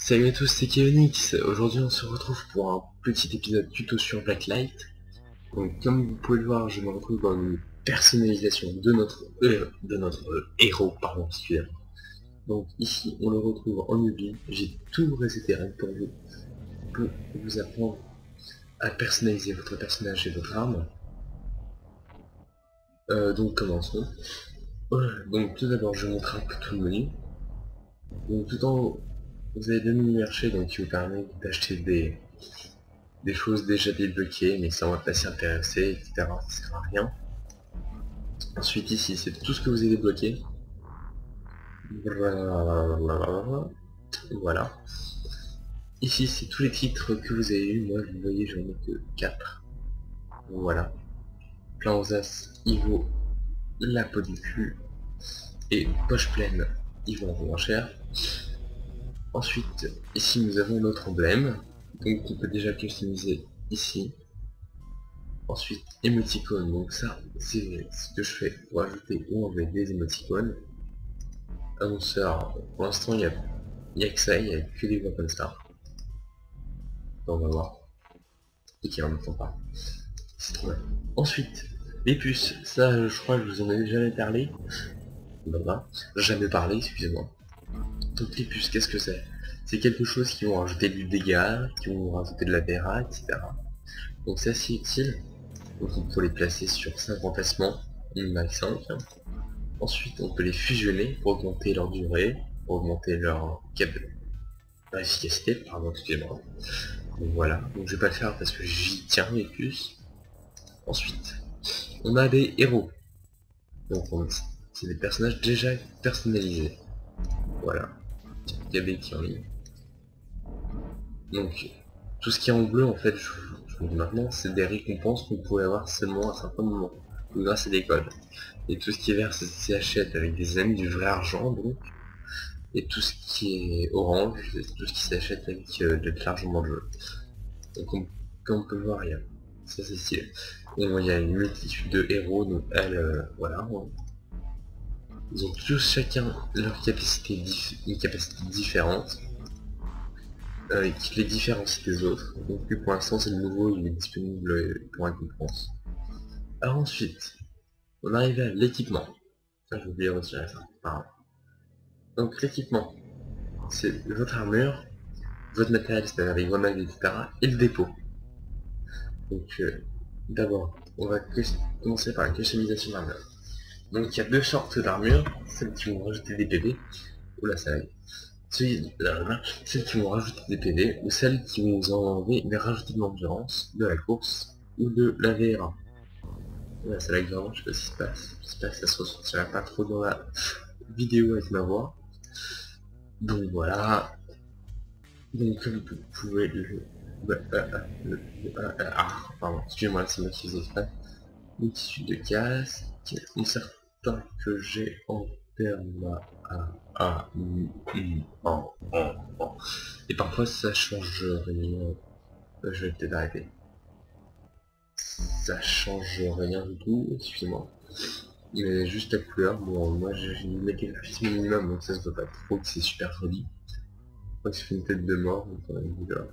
Salut à tous, c'est Kevinix. Aujourd'hui on se retrouve pour un petit épisode tuto sur Blacklight. Donc comme vous pouvez le voir, je me retrouve dans une personnalisation de notre héros, pardon, excusez-moi. Donc ici on le retrouve en newbie, j'ai tout reseté rien que pour vous. Pour vous apprendre à personnaliser votre personnage et votre arme. Donc commençons. Donc tout d'abord je vous montre un peu tout le menu. Donc tout en haut, vous avez deux menus marché donc qui vous permettent d'acheter des choses déjà débloquées, mais ça on va pas s'y intéresser, etc. Ça sert à rien. Ensuite ici, c'est tout ce que vous avez débloqué. Voilà. Ici, c'est tous les titres que vous avez eu. Moi, vous voyez, j'en ai que 4. Voilà. Plein aux as, il vaut la peau du cul. Et poche pleine, il vaut un peu moins cher. Ensuite, ici, nous avons notre emblème. Donc, on peut déjà customiser ici. Ensuite, émoticône, donc ça, c'est ce que je fais pour ajouter ou enlever des émoticônes. Annonceur, pour l'instant, il n'y a que ça, il n'y a que des voix comme ça. On va voir. Ok, on n'entend pas. C'est trop bien. Ensuite, les puces, ça, je crois que je vous en ai jamais parlé. Voilà. Jamais parlé, excusez-moi. Donc les puces, qu'est-ce que c'est? C'est quelque chose qui vont rajouter du dégât, qui vont rajouter de la BRA, etc. Donc c'est assez utile. Donc on peut les placer sur 5 remplacements, max 5. Ensuite on peut les fusionner pour augmenter leur durée, pour augmenter leur efficacité, pardon, excusez-moi. Donc voilà, donc je vais pas le faire parce que j'y tiens les puces. Ensuite, on a des héros. Donc c'est des personnages déjà personnalisés. Voilà. Il y a des qui en ligne. Donc tout ce qui est en bleu en fait, je vous dis maintenant, c'est des récompenses qu'on pouvait avoir seulement à certains moments, grâce à des codes. Et tout ce qui est vert, c'est achète avec des amis du vrai argent donc. Et tout ce qui est orange, c'est tout ce qui s'achète avec de l'argent dans le jeu. Donc comme on peut le voir, il y a ça c'est stylé. Il y a une multitude de héros, donc elle, voilà. Ils ont tous chacun leur capacité, une capacité différente, qui les différencie des autres. Donc lui, pour l'instant c'est le nouveau, il est disponible pour récompense. Alors ensuite, on arrive à l'équipement. Ça j'ai oublié de retirer ça. Pardon. Donc l'équipement, c'est votre armure, votre matériel, c'est-à-dire les grenades, etc. et le dépôt. Donc d'abord, on va commencer par la customisation d'armure. Donc il y a deux sortes d'armure, celles qui vont rajouter des PV, oula ça aille, celles qui vont rajouter des PV, ou celles qui vont vous enlever mais rajouter de l'endurance, de la course, ou de la VRA. Là ça lag vraiment, je sais pas ce qui se passe, j'espère que ça se ressortira pas trop dans la vidéo avec ma voix. Donc voilà, donc comme vous pouvez pardon, excusez-moi, c'est moi qui faisais ça. Une tissu de casque, un certain que j'ai en termes et parfois ça change rien. Je vais peut-être arrêter. Ça change rien du tout, excusez-moi. Mais juste la couleur, bon moi j'ai mis des graphismes minimum donc ça se voit pas trop que c'est super joli. Je crois que c'est une tête de mort, donc on a une couleur.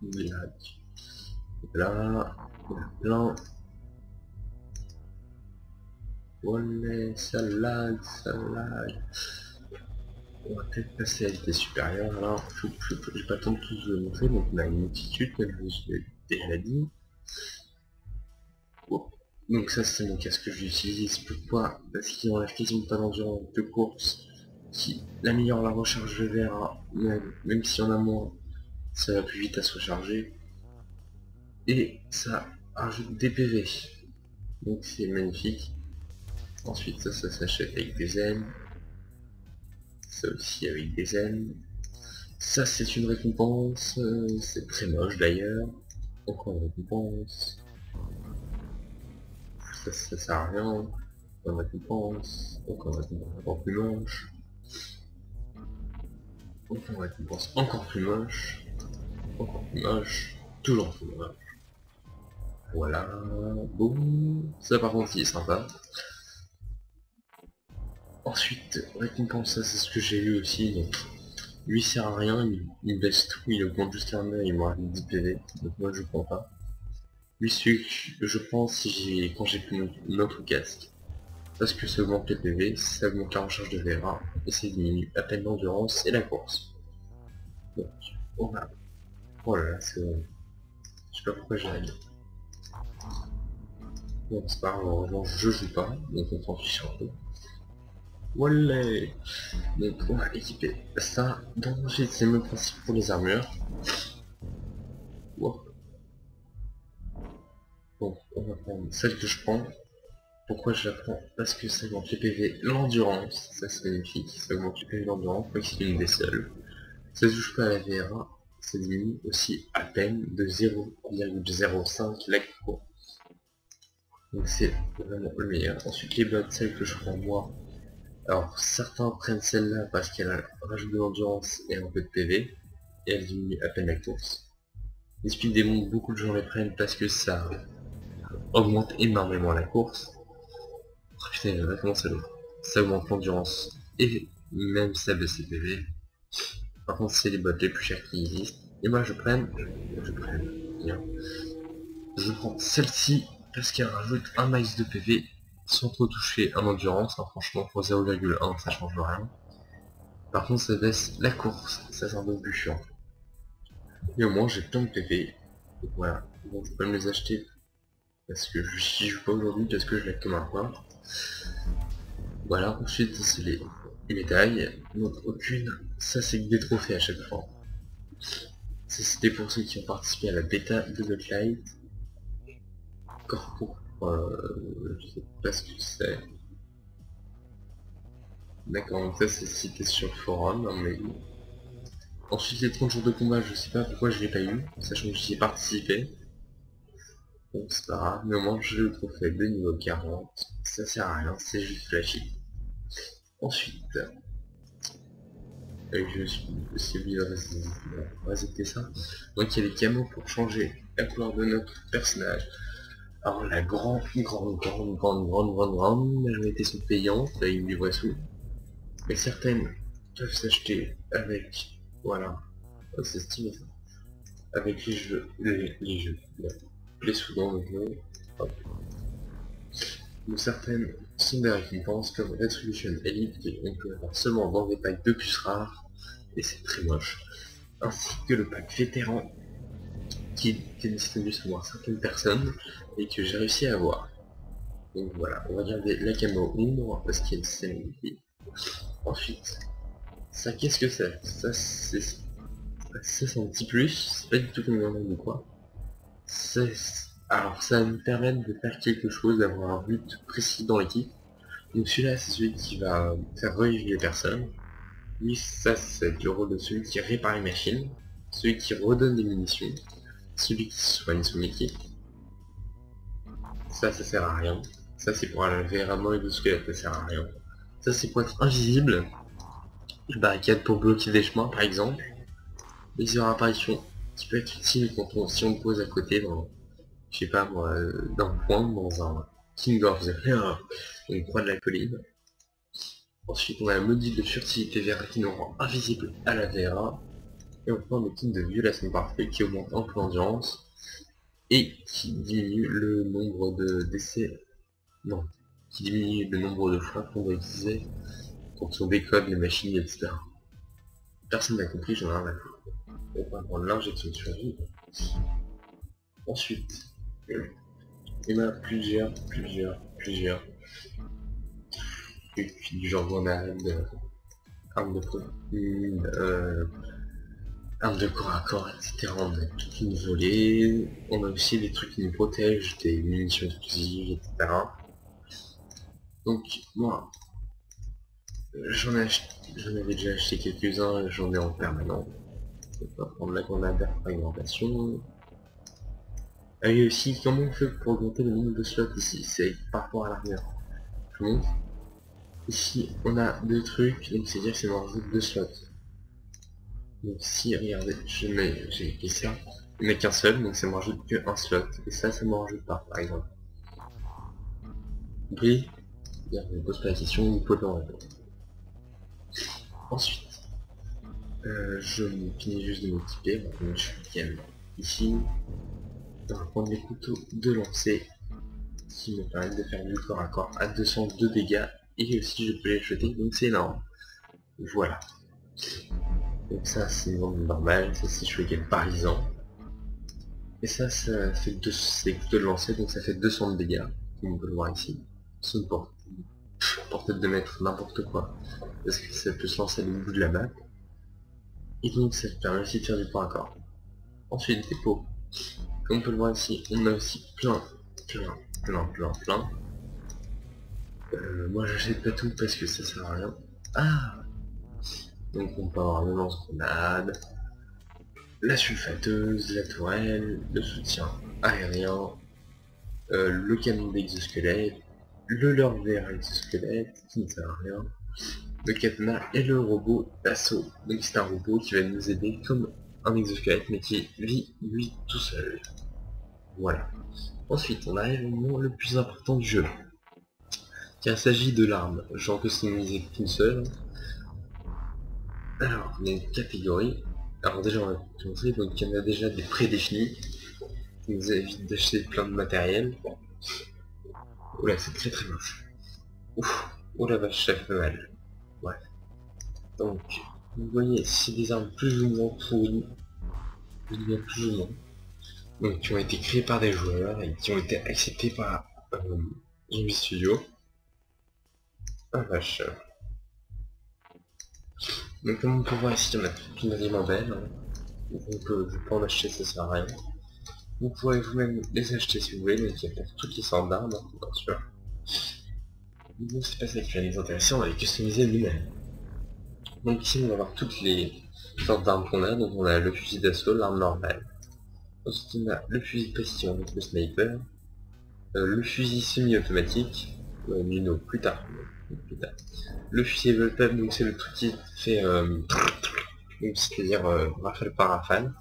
Voilà, il y en a plein. Voilà, ça lag. On va peut-être passer à la vitesse supérieure. Alors, je vais pas tant de tous vous montrer, donc on a une multitude, comme je l'ai déjà dit. Oh. Donc ça c'est mon casque que j'utilise. Pourquoi? Parce qu'il enlève quasiment pas d'endurance de course, qui améliore la recharge de verre, même si on a moins, ça va plus vite à se recharger. Et ça rajoute des PV. Donc c'est magnifique. Ensuite ça s'achète avec des ailes. Ça aussi avec des ailes. Ça c'est une récompense, c'est très moche d'ailleurs. Encore une récompense. Ça sert à rien. Encore une récompense. Encore une récompense encore plus moche. Encore une récompense encore plus moche. Encore plus moche. Toujours plus moche. Voilà. Boum. Ça par contre il est sympa. Ensuite, récompense, ça c'est ce que j'ai eu aussi. Donc, lui sert à rien, il baisse tout, il augmente juste l'armure, il me rajoute 10 PV, donc moi je prends pas. Lui celui que je prends si quand j'ai pris mon autre casque. Parce que ça augmente les PV, ça augmente la recharge de VRA, et ça diminue à peine l'endurance et la course. Donc, voilà. Oh là là, c'est bon. Je sais pas pourquoi j'ai la. Bon, c'est pas grave, heureusement je joue pas, donc on s'en fiche un peu. Voilà. Donc on va équiper ça. Donc c'est le même principe pour les armures. Wow. Bon, on va prendre celle que je prends. Pourquoi je la prends? Parce que ça augmente les PV, l'endurance, ça c'est magnifique, ça augmente les PV, l'endurance, je crois que c'est une des seules. Ça ne touche pas à la VRA, ça diminue aussi à peine de 0,05 lag pro. Donc c'est vraiment le meilleur. Ensuite les bottes, celles que je prends moi. Alors certains prennent celle-là parce qu'elle rajoute de l'endurance et un peu de PV, et elle diminue à peine la course. Les speed démons, beaucoup de gens les prennent parce que ça augmente énormément la course. Oh, putain, il va commencer l'autre. Ça augmente l'endurance et même celle de ses PV. Par contre, c'est les bottes les plus chères qui existent. Et moi, je prends, bien. Je prends celle-ci parce qu'elle rajoute un max de PV sans trop toucher en endurance. Hein, franchement, pour 0,1, ça change rien. Par contre, ça baisse la course. Ça, c'est un peu plus chiant. Et au moins, j'ai plein de PV. Donc voilà. Donc, je peux me les acheter parce que je joue pas aujourd'hui parce que je l'ai comme un point. Voilà, ensuite c'est les médailles, donc aucune, ça c'est que des trophées à chaque fois. Ça c'était pour ceux qui ont participé à la bêta de Godlight. Encore pour, je sais pas ce que c'est. D'accord, donc ça c'est cité sur le forum, mais... Ensuite les 30 jours de combat, je sais pas pourquoi je l'ai pas eu, sachant que j'y ai participé. Bon c'est pas grave, mais au moins j'ai le trophée de niveau 40, ça sert à rien, c'est juste flashy. Ensuite, je suis aussi oublié de résetter ça. Donc il y a les camos pour changer la couleur de notre personnage. Alors la grande majorité sont payantes, là ils me livrent sous. Mais certaines peuvent s'acheter avec, voilà, oh, c'est stylé ça. Avec les jeux, les jeux, les sous dans le jeu. Hop. Donc certaines sont des récompenses comme Retribution Elite qu'on peut avoir seulement dans des packs de puces rares, et c'est très moche. Ainsi que le pack vétéran qui était distribué seulement à certaines personnes et que j'ai réussi à avoir. Donc voilà, on va garder la camo ombre parce qu'elle c'est magnifique. Ensuite, ça qu'est-ce que c'est? Ça c'est un petit plus, c'est pas du tout comme un ou quoi. Alors ça va nous permettre de faire quelque chose, d'avoir un but précis dans l'équipe. Donc celui-là c'est celui qui va faire revivre les personnes. Lui ça c'est le rôle de celui qui répare les machines, celui qui redonne des munitions, celui qui soigne son équipe. Ça sert à rien. Ça c'est pour enlever vraiment les deux squelettes, ça sert à rien. Ça c'est pour être invisible. Une barricade pour bloquer des chemins par exemple. Les heures apparition qui peut être utile quand si on pose à côté dans, je sais pas moi, d'un point, dans un King of the Air, une croix de la colline. Ensuite on a le module de furtivité VRA qui nous rend invisible à la VRA. Et enfin le kit de violation parfaite qui augmente un peu l'endurance et qui diminue le nombre de décès. Non, qui diminue le nombre de fois qu'on va utiliser quand on décode les machines, etc. Personne n'a compris, j'en ai rien à foutre. On va prendre l'injection de survie. Ensuite, il y en a plusieurs. Et puis du genre grenade, armes de corps à corps, etc. On a toute une volée. On a aussi des trucs qui nous protègent, des munitions explosives, etc. Donc moi, j'en avais déjà acheté quelques-uns, j'en ai en permanent. On va prendre la grenade de fragmentation. Ah oui aussi, comment on fait pour augmenter le nombre de slots ici? C'est par rapport à l'armure. Je montre. Ici, on a deux trucs, donc c'est-à-dire que c'est en rajoute deux slots. Donc si, regardez, j'ai écrit ça, il n'y en a qu'un seul, donc ça me rajoute que un slot. Et ça me rajoute pas, par exemple. Compris? Je me pose pas la question, il faut le répondre. Ensuite, Je finis juste de m'équiper, donc je viens ici. On va prendre les couteaux de lancer qui me permettent de faire du corps à corps à 202 dégâts et aussi je peux les jeter, donc c'est énorme. Voilà. Donc ça c'est une arme normale, ça c'est Shogun paralysant. Et ça fait c'est couteaux de lancer, donc ça fait 200 de dégâts, comme on peut le voir ici. C'est une portée de mettre n'importe quoi, parce que ça peut se lancer au bout de la map. Et donc ça permet aussi de faire du point à corps. Ensuite des pots. Comme on peut le voir ici, on a aussi plein. Moi j'achète pas tout parce que ça sert à rien. Ah, donc on peut avoir le lance-grenade, la sulfateuse, la tourelle, le soutien aérien, le canon d'exosquelette, le leurre vert exosquelette qui ne sert à rien, le katana et le robot d'assaut. Donc c'est un robot qui va nous aider comme un exosquelette mais qui vit lui tout seul. Voilà. Ensuite on arrive au moment le plus important du jeu. Car il s'agit de l'arme. J'en customise qu'une seule. Alors, il y a une catégorie. Alors déjà, on va commencer. Donc, il y en a déjà des prédéfinis. qui nous évite d'acheter plein de matériel. Oula, c'est très moche. Ouf, oh la vache, ça fait mal. Ouais. Donc, vous voyez, c'est des armes plus ou moins pourries. Je dis bien plus ou moins. Donc, qui ont été créées par des joueurs et qui ont été acceptées par Zombie Studio. Ah vache. Donc comme on peut voir ici, on a toute une rime belle. Hein. Donc on peut pas en acheter, ça sert à rien. Vous pourrez vous-même les acheter si vous voulez, mais il y a pour toutes les sortes d'armes, hein, bien sûr. Donc c'est pas ça qui va les intéresser, on va les customiser nous-mêmes. Donc ici on va voir toutes les sortes d'armes qu'on a, donc on a le fusil d'assaut, l'arme normale. Ensuite on a le fusil de précision, donc le sniper. Le fusil semi-automatique, Nino plus tard. Le fusil Volpeb, donc c'est le truc qui fait c'est-à-dire rafale par rafale.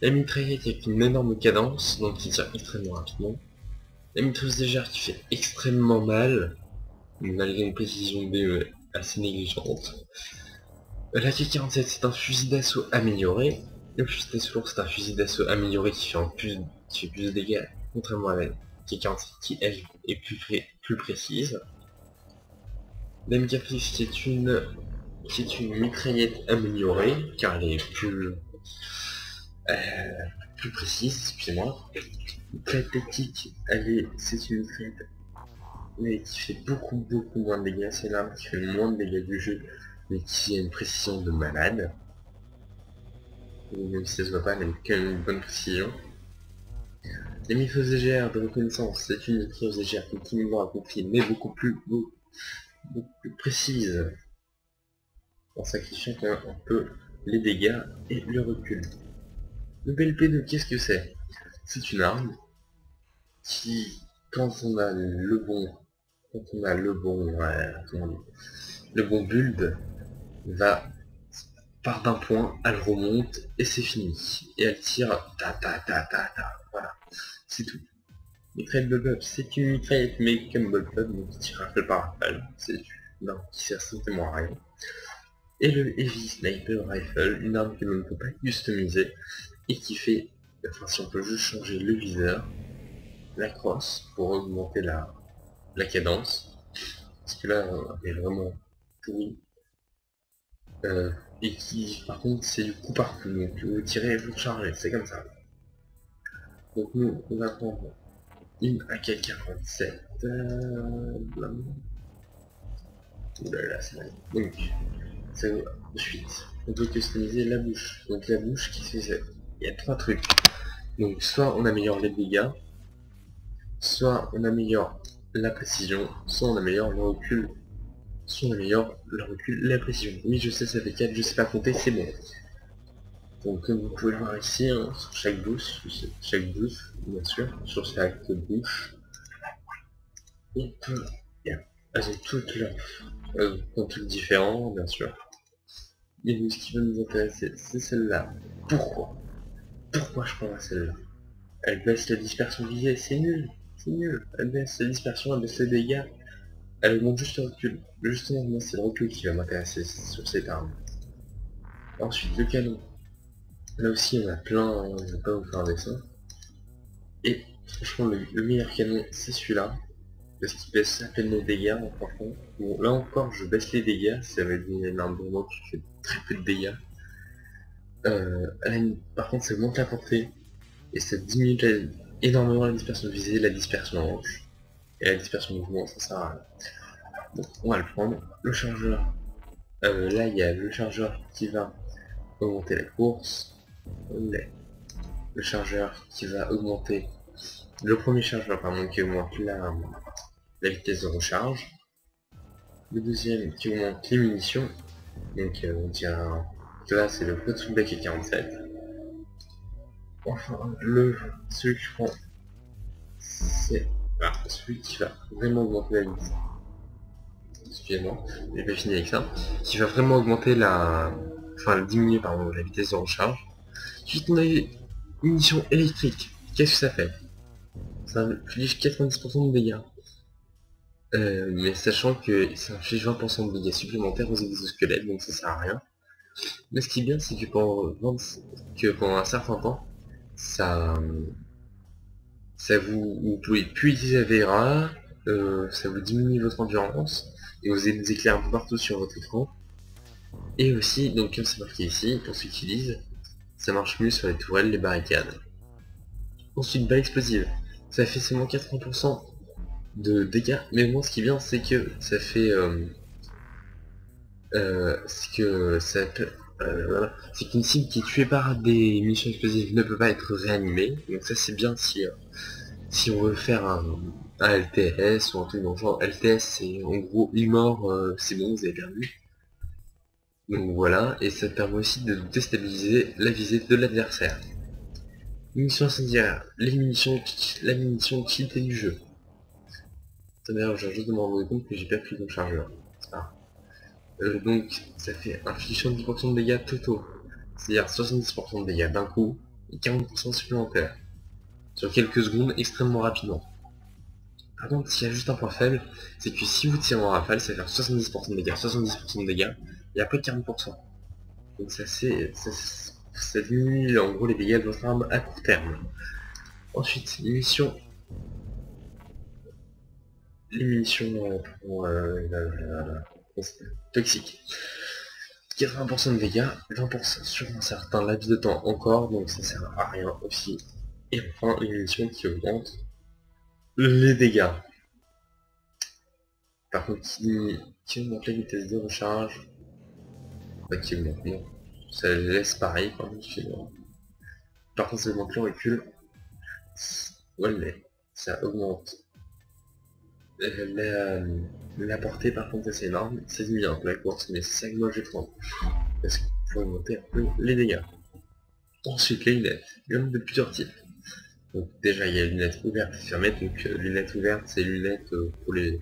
La mitraillette avec une énorme cadence, donc qui tire extrêmement rapidement. La mitrailleuse légère qui fait extrêmement mal, malgré une précision BE assez négligente. La T-47 c'est un fusil d'assaut amélioré. Le fusil d'assaut lourd c'est un fusil d'assaut amélioré qui fait plus de dégâts, contrairement à la T-47 qui elle est plus précise. La MK-Fix qui est une mitraillette améliorée, car elle est plus précise, excusez-moi. La tactique, c'est une mitraillette mais qui fait beaucoup moins de dégâts, c'est l'arme qui fait le moins de dégâts du jeu, mais qui a une précision de malade. Et même si ça se voit pas, elle a quand même une bonne précision. La mitrailleuse légère de reconnaissance, c'est une mitrailleuse légère qui, tout le monde a compris, mais beaucoup plus précise, en sacrifiant quand même un peu les dégâts et le recul. Le BLP2, qu'est-ce que c'est? C'est une arme qui, quand on a le bon build, part d'un point, elle remonte et c'est fini. Et elle tire voilà, c'est tout. Mitraillette Bullpup, c'est une mitraillette mais comme Bullpup, donc qui tire rafale par rafale. C'est une qui sert strictement à rien. Et le Heavy Sniper Rifle, une arme que l'on ne peut pas customiser et qui fait, enfin si on peut juste changer le viseur, la crosse pour augmenter la cadence, parce que là elle est vraiment pourrie, et qui par contre c'est du coup par coup, donc vous tirez, vous chargez, c'est comme ça. Donc nous on va prendre une AK-47, oulala c'est mal. Donc ça va ensuite on peut customiser la bouche, donc la bouche qui se fait, il y a trois trucs, donc soit on améliore les dégâts, soit on améliore la précision, soit on améliore le recul, la précision. Oui, je sais, ça fait 4, je sais pas compter, c'est bon. Donc comme vous pouvez le voir ici, hein, sur chaque bouche, bien sûr, sur chaque bouche, elles ont toutes leurs trucs différents, bien sûr. Et nous, ce qui va nous intéresser, c'est celle-là. Pourquoi je prends celle-là? Elle baisse la dispersion visée, c'est nul. Elle baisse la dispersion, elle baisse les dégâts. Elle augmente juste le recul. Justement, moi c'est le recul qui va m'intéresser sur cette arme. Ensuite le canon. Là aussi on a plein, on va pas vous faire un dessin. Et franchement le meilleur canon c'est celui-là. Parce qu'il baisse à peine les dégâts, franchement. Bon là encore je baisse les dégâts, ça va être une arme pour moi qui fait très peu de dégâts. Par contre ça augmente la portée. Et ça diminue énormément la dispersion visée, la dispersion hanche. Et la dispersion mouvement, ça sert à rien. Donc on va le prendre. Le chargeur. Là il y a le chargeur qui va augmenter la course. Le chargeur qui va augmenter. Le premier chargeur pardon qui augmente la vitesse de recharge. Le deuxième qui augmente les munitions. Donc on tient. Là c'est le Kotsuba K47. Enfin celui que je prends c'est celui qui va vraiment augmenter la vitesse. Excusez-moi, j'ai pas fini avec ça. Qui va vraiment augmenter enfin diminuer pardon la vitesse de recharge. Ensuite on a eu une munition électrique. Qu'est-ce que ça fait? Ça inflige 90% de dégâts. Mais sachant que ça inflige 20% de dégâts supplémentaires aux exosquelettes, donc ça sert à rien. Mais ce qui est bien, c'est que pendant un certain temps, ça vous pouvez plus utiliser la VRA, ça vous diminue votre endurance, et vous avez des éclairs un peu partout sur votre écran. Et aussi, donc comme c'est marqué ici, pour ceux qui lisent, ça marche mieux sur les tourelles, les barricades. Ensuite, balle explosive, ça fait seulement 80% de dégâts, mais moi ce qui est bien, c'est que ça fait... c'est qu'une cible qui est tuée par des munitions explosives ne peut pas être réanimée, donc ça c'est bien si on veut faire un LTS ou un truc dans le genre. LTS c'est en gros il mort, c'est bon, vous avez perdu. Donc voilà, et ça permet aussi de déstabiliser la visée de l'adversaire. Munitions incendiaires, la munition cheatée du jeu. D'ailleurs, j'ai juste de me rendre compte que j'ai pas pris mon chargeur. Donc ça fait un 70% de dégâts totaux. C'est-à-dire 70% de dégâts d'un coup et 40% supplémentaires. Sur quelques secondes extrêmement rapidement. Par contre, s'il y a juste un point faible, c'est que si vous tirez en rafale, ça va faire 70% de dégâts, 70% de dégâts, et après 40%. Donc ça diminue en gros les dégâts de votre arme à court terme. Ensuite, les munitions toxiques. 80% de dégâts, 20% sur un certain laps de temps encore, donc ça sert à rien aussi. Et enfin, une munition qui augmente les dégâts. Par contre, qui augmente la vitesse de recharge, pas qui augmente, non. Ça laisse pareil, par contre, ça augmente le recul. Voilà, ça augmente la portée, par contre, c'est énorme. Ça diminue un peu la course, mais c'est ça que moi je prends. Parce qu'il faut augmenter un peu les dégâts. Ensuite, les lunettes. Il y en a de plusieurs types. Donc déjà, il y a les lunettes ouvertes et fermées. Donc lunettes ouvertes, c'est lunettes pour les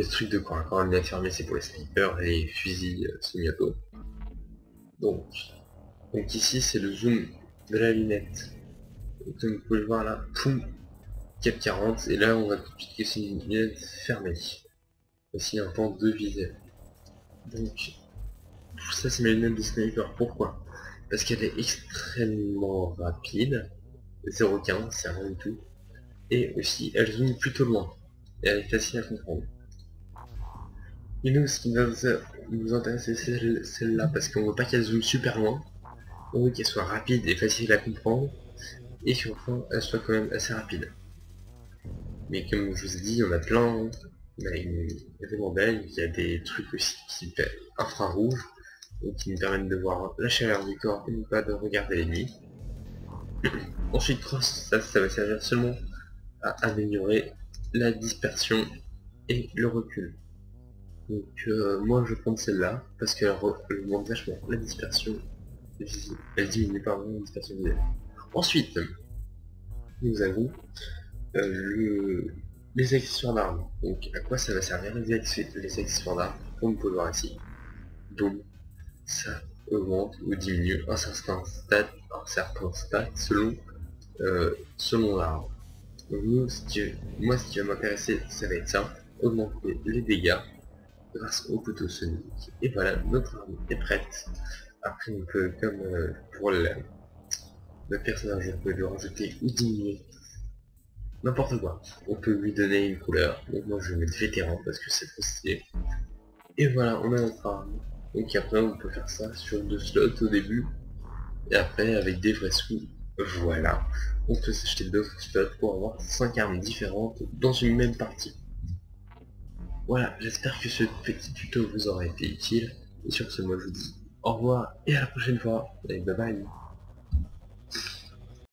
trucs de corps à corps. Lunettes fermées, c'est pour les snipers et les fusils semi-auto. Donc ici, c'est le zoom de la lunette. Donc, comme vous pouvez le voir là, poum, cap 40. Et là, on va tout de suite que c'est une lunette fermée. Aussi un temps de visée. Donc tout ça, c'est ma lunette de sniper. Pourquoi? Parce qu'elle est extrêmement rapide. 0,15, c'est rien du tout. Et aussi, elle zoome plutôt loin. Et elle est facile à comprendre. Et nous, ce qui va nous intéresser, c'est celle-là, parce qu'on veut pas qu'elle zoome super loin. On veut qu'elle soit rapide et facile à comprendre. Et qu'enfin, elle soit quand même assez rapide. Mais comme je vous ai dit, il y en a plein. Il y a des modèles, il y a des trucs aussi qui fait infrarouge, et qui nous permettent de voir la chaleur du corps et non pas de regarder l'ennemi. Ensuite, ça va servir seulement à améliorer la dispersion et le recul. Donc moi je prends celle-là parce qu'elle augmente vachement la dispersion visible. Elle diminue pardon la dispersion visible. Ensuite, nous avons les accessoires d'armes. Donc à quoi ça va servir les accessoires d'armes? Comme vous pouvez voir ici. Donc ça augmente ou diminue un certain stat selon l'arme. Donc moi ce qui va m'intéresser, ça va être ça, augmenter les dégâts grâce au couteau sonique. Et voilà, notre arme est prête Après on peut, comme pour le personnage, on peut lui rajouter ou diminuer n'importe quoi. On peut lui donner une couleur. Donc moi je vais mettre vétéran parce que c'est trop stylé. Et voilà, on a notre arme. Donc après on peut faire ça sur 2 slots au début. Et après avec des vrais sous, voilà. On peut s'acheter 2 slots pour avoir 5 armes différentes dans une même partie. Voilà, j'espère que ce petit tuto vous aura été utile. Et sur ce, moi je vous dis au revoir et à la prochaine fois. Et bye bye.